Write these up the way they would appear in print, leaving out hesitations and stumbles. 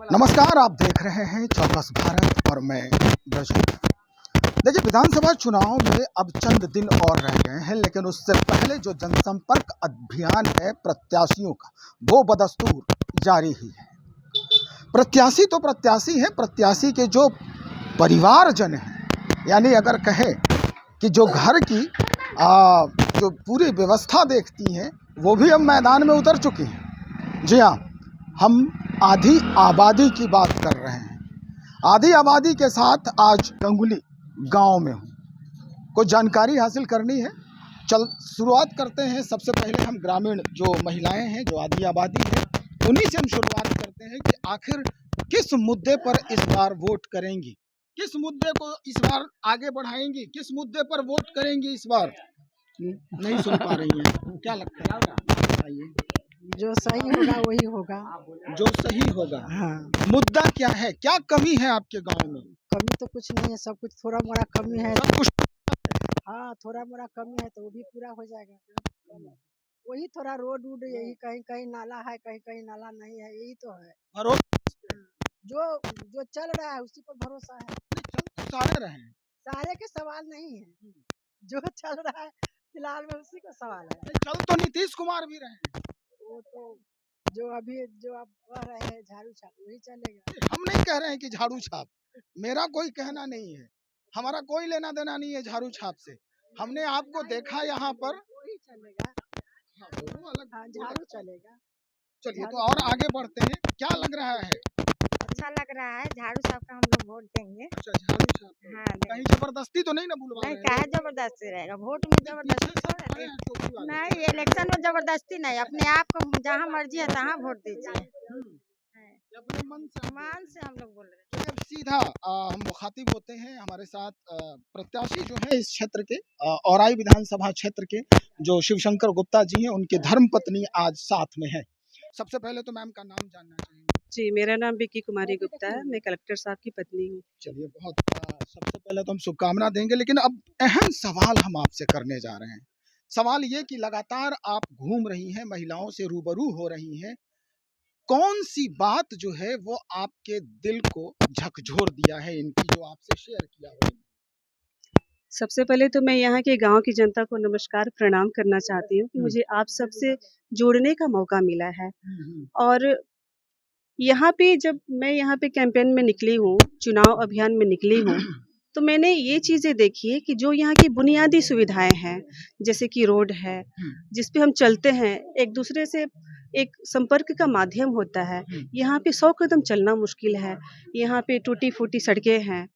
नमस्कार, आप देख रहे हैं चौकस भारत और मैं दर्शक। देखिए, विधानसभा चुनाव में अब चंद दिन और रह गए हैं, लेकिन उससे पहले जो जनसंपर्क अभियान है प्रत्याशियों का, वो बदस्तूर जारी ही है। प्रत्याशी तो प्रत्याशी है, प्रत्याशी के जो परिवारजन हैं, यानी अगर कहें कि जो घर की जो पूरी व्यवस्था देखती हैं, वो भी अब मैदान में उतर चुकी हैं। जी हाँ, हम आधी आबादी की बात कर रहे हैं। आधी आबादी के साथ आज गंगुली गांव में हूँ, कुछ जानकारी हासिल करनी है। शुरुआत करते हैं। सबसे पहले हम ग्रामीण जो महिलाएं हैं, जो आधी आबादी है, उन्हीं से हम शुरुआत करते हैं कि आखिर किस मुद्दे पर इस बार वोट करेंगी, किस मुद्दे को इस बार आगे बढ़ाएंगी, किस मुद्दे पर वोट करेंगी इस बार। नहीं सुन पा रही हैं, क्या लगता है? बताइए। जो सही होगा वही होगा। जो सही होगा। हाँ, मुद्दा क्या है, क्या कमी है आपके गांव में? कमी तो कुछ नहीं है, सब कुछ थोड़ा मोड़ा कमी है। सब कुछ। हाँ, थोड़ा मोड़ा कमी है तो वो भी पूरा हो जाएगा। वही थोड़ा रोड वूड, यही कहीं कहीं नाला है, कहीं कहीं नाला नहीं है, यही तो है। जो जो चल रहा है उसी पर भरोसा है। चल तो सारे रहे हैं। सारे के सवाल नहीं है, जो चल रहा है फिलहाल में उसी का सवाल है। चल तो नीतीश कुमार भी रहे हैं। वो तो जो अभी जो आप कह रहे हैं झाड़ू छाप, वही चलेगा। हम नहीं कह रहे हैं कि झाड़ू छाप, मेरा कोई कहना नहीं है, हमारा कोई लेना देना नहीं है झाड़ू छाप से। हमने आपको देखा यहाँ पर। वही चलेगा। हाँ, वो अलग। हाँ, झाड़ू चलेगा। चलिए, तो और आगे बढ़ते हैं। क्या लग रहा है? अच्छा लग रहा है, झाड़ू साहब का हम लोग वोट देंगे। अच्छा, झाड़ू छाप। हाँ, कहीं देंगे। जबरदस्ती तो नहीं ना बुलवा नहीं, रहे हैं? काहे जबरदस्ती रहेगा, वोट में जबरदस्ती थोड़ा खड़े हैं टोपी वाले। नहीं, इलेक्शन में जबरदस्ती नहीं, अपने आप को जहाँ मर्जी है तहाँ वोट दीजिए। ये अपने मन से मान से हम लोग बोल रहे हैं। चलिए, अब सीधा हम मुखातिब होते हैं। हमारे साथ प्रत्याशी जो है इस क्षेत्र के, औराई विधानसभा क्षेत्र के, जो शिवशंकर गुप्ता जी हैं, उनकी धर्मपत्नी आज साथ में है। सबसे पहले तो मैम का नाम जानना चाहेंगे। जी, मेरा नाम विक्की कुमारी गुप्ता है, मैं कलेक्टर साहब की पत्नी हूँ। चलिए, बहुत सबसे पहले तो हम शुभकामना देंगे, लेकिन अब अहम सवाल हम आपसे करने जा रहे हैं। सवाल ये कि लगातार आप घूम रही हैं, महिलाओं से रूबरू हो रही हैं, कौन सी बात जो है वो आपके दिल को झकझोर दिया है इनकी, जो आपसे शेयर किया हो? सबसे पहले तो मैं यहाँ के गाँव की जनता को नमस्कार प्रणाम करना चाहती हूँ कि मुझे आप सबसे जुड़ने का मौका मिला है। और यहाँ पे जब मैं यहाँ पे कैंपेन में निकली हूँ, चुनाव अभियान में निकली हूँ, तो मैंने ये चीज़ें देखी है कि जो यहाँ की बुनियादी सुविधाएं हैं, जैसे कि रोड है, जिस पे हम चलते हैं, एक दूसरे से एक संपर्क का माध्यम होता है। यहाँ पे 100 कदम चलना मुश्किल है। यहाँ पे टूटी-फूटी सड़कें हैं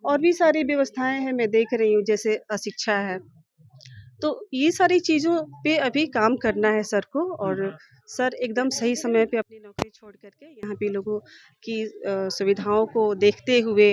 और भी सारी व्यवस्थाएं हैं, मैं देख रही हूँ, जैसे अशिक्षा है। तो ये सारी चीज़ों पे अभी काम करना है सर को, और सर एकदम सही समय पे अपनी नौकरी छोड़ कर के यहाँ पे लोगों की सुविधाओं को देखते हुए,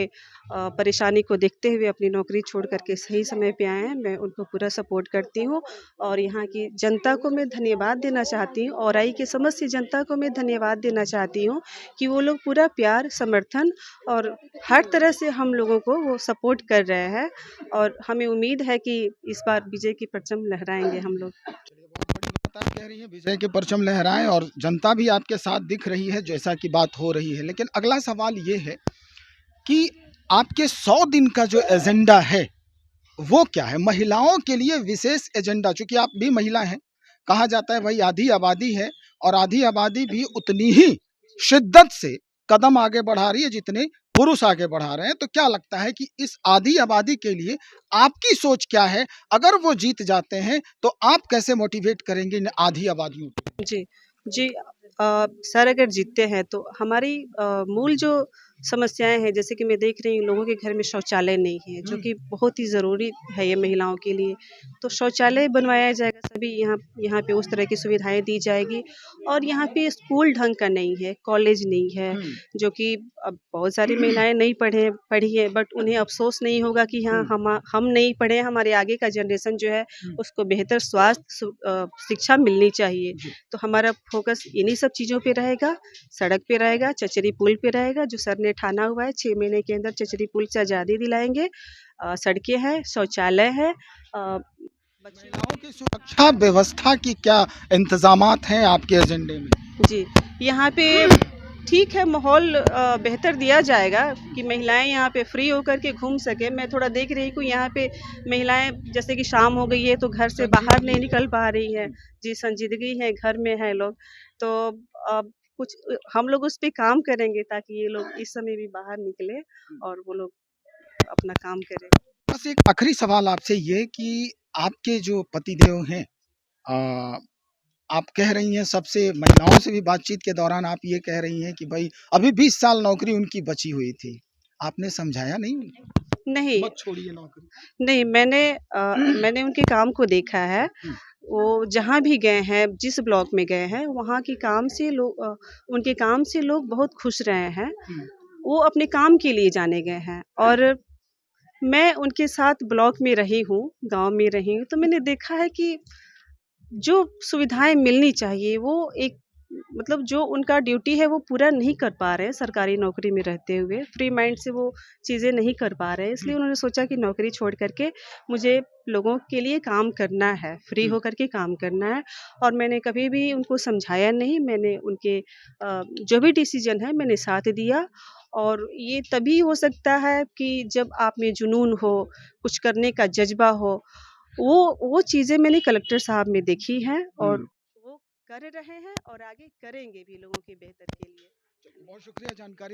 परेशानी को देखते हुए अपनी नौकरी छोड़ कर के सही समय पे आए हैं। मैं उनको पूरा सपोर्ट करती हूँ और यहाँ की जनता को मैं धन्यवाद देना चाहती हूँ, औराई के समस्त जनता को मैं धन्यवाद देना चाहती हूँ कि वो लोग पूरा प्यार, समर्थन और हर तरह से हम लोगों को वो सपोर्ट कर रहे हैं और हमें उम्मीद है कि इस बार विजय की परचम लहराएंगे हम लोग। चलिए, बहुत बड़ी बात आप कह रही हैं, विजय के परचम लहराएं, और जनता भी आपके साथ दिख रही है जैसा कि बात हो रही है। लेकिन अगला सवाल ये है कि आपके 100 दिन का जो एजेंडा है वो क्या है? महिलाओं के लिए विशेष एजेंडा, चूंकि आप भी महिला हैं, कहा जाता है भाई आधी आबादी है, और आधी आबादी भी उतनी ही शिद्दत से कदम आगे बढ़ा रही है जितने पुरुष आगे बढ़ा रहे हैं। तो क्या लगता है कि इस आधी आबादी के लिए आपकी सोच क्या है? अगर वो जीत जाते हैं तो आप कैसे मोटिवेट करेंगे इन आधी आबादियों को? जी, जी। सर अगर जीतते हैं तो हमारी मूल जो समस्याएं हैं, जैसे कि मैं देख रही हूँ लोगों के घर में शौचालय नहीं है, जो कि बहुत ही ज़रूरी है ये महिलाओं के लिए। तो शौचालय बनवाया जाएगा, सभी यहाँ यहाँ पे उस तरह की सुविधाएं दी जाएगी। और यहाँ पे स्कूल ढंग का नहीं है, कॉलेज नहीं है, जो कि अब बहुत सारी महिलाएं नहीं पढ़ी हैं, बट उन्हें अफसोस नहीं होगा कि हाँ हम नहीं पढ़े, हमारे आगे का जनरेशन जो है उसको बेहतर स्वास्थ्य शिक्षा मिलनी चाहिए। तो हमारा फोकस इन्हीं सब चीज़ों पे रहेगा, सड़क पे रहेगा, चचरी पुल पे रहेगा, जो सर ने ठाना हुआ है 6 महीने के अंदर चचरी पुल से आज़ादी दिलाएंगे। सड़कें हैं, शौचालय है। महिलाओं की सुरक्षा व्यवस्था की क्या इंतजामात हैं आपके एजेंडे में? जी, यहाँ पे ठीक है, माहौल बेहतर दिया जाएगा कि महिलाएं यहाँ पे फ्री होकर के घूम सके। मैं थोड़ा देख रही हूँ यहाँ पे महिलाएं, जैसे कि शाम हो गई है तो घर से बाहर नहीं निकल पा रही है। जी, संजीदगी है, घर में है लोग। तो कुछ हम लोग उस पे काम करेंगे ताकि ये लोग इस समय भी बाहर निकले और वो लोग अपना काम करें। बस एक आखिरी सवाल आपसे ये कि आपके जो पतिदेव हैं, अ, आप कह रही हैं सबसे महिलाओं से भी बातचीत के दौरान आप ये कह रही हैं कि भाई अभी 20 साल नौकरी उनकी बची हुई थी। आपने समझाया नहीं उनको? नहीं, मत छोड़िए नौकरी। नहीं, मैंने उनके काम को देखा है। वो जहाँ भी गए हैं, जिस ब्लॉक में गए हैं, वहाँ के काम से उनके काम से लोग बहुत खुश रहे हैं। वो अपने काम के लिए जाने गए हैं और मैं उनके साथ ब्लॉक में रही हूँ, गाँव में रही हूँ, तो मैंने देखा है कि जो सुविधाएँ मिलनी चाहिए वो एक मतलब जो उनका ड्यूटी है वो पूरा नहीं कर पा रहे हैं सरकारी नौकरी में रहते हुए, फ्री माइंड से वो चीज़ें नहीं कर पा रहे हैं। इसलिए उन्होंने सोचा कि नौकरी छोड़ कर के मुझे लोगों के लिए काम करना है, फ्री होकर के काम करना है। और मैंने कभी भी उनको समझाया नहीं, मैंने उनके जो भी डिसीज़न है मैंने साथ दिया। और ये तभी हो सकता है कि जब आप में जुनून हो, कुछ करने का जज़्बा हो। वो चीज़ें मैंने कलेक्टर साहब में देखी हैं और वो कर रहे हैं और आगे करेंगे भी लोगों के बेहतर के लिए। बहुत शुक्रिया जानकारी।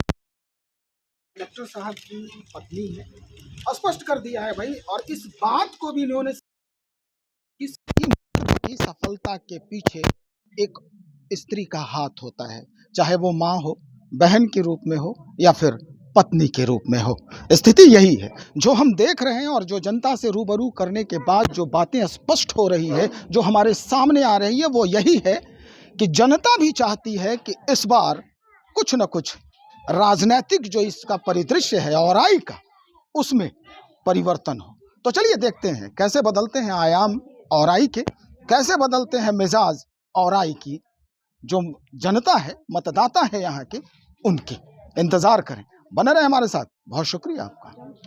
कलेक्टर साहब की पत्नी है, स्पष्ट कर दिया है भाई, और इस बात को भी इन्होंने इसकी सफलता के पीछे एक स्त्री का हाथ होता है, चाहे वो माँ हो, बहन के रूप में हो या फिर पत्नी के रूप में हो। स्थिति यही है जो हम देख रहे हैं और जो जनता से रूबरू करने के बाद जो बातें स्पष्ट हो रही है, जो हमारे सामने आ रही है, वो यही है कि जनता भी चाहती है कि इस बार कुछ न कुछ राजनीतिक जो इसका परिदृश्य है औराई का, उसमें परिवर्तन हो। तो चलिए देखते हैं कैसे बदलते हैं आयाम औराई के, कैसे बदलते हैं मिजाज औराई की। जो जनता है, मतदाता है यहाँ के, उनके इंतजार करें। बने रहे हमारे साथ। बहुत शुक्रिया आपका।